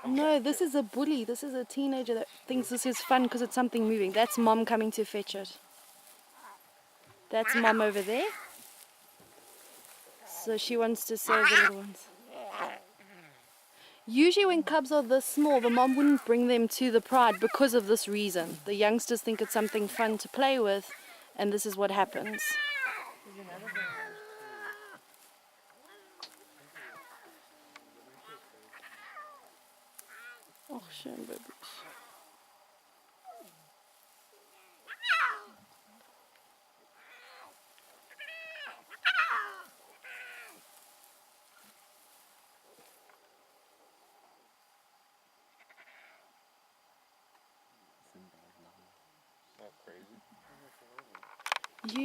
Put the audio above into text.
No, this is a bully. This is a teenager that thinks this is fun because it's something moving. That's mom coming to fetch it. That's mom over there. So she wants to save the little ones. Usually when cubs are this small, the mom wouldn't bring them to the pride because of this reason. The youngsters think it's something fun to play with, and this is what happens. Oh, schön, baby. Not crazy. You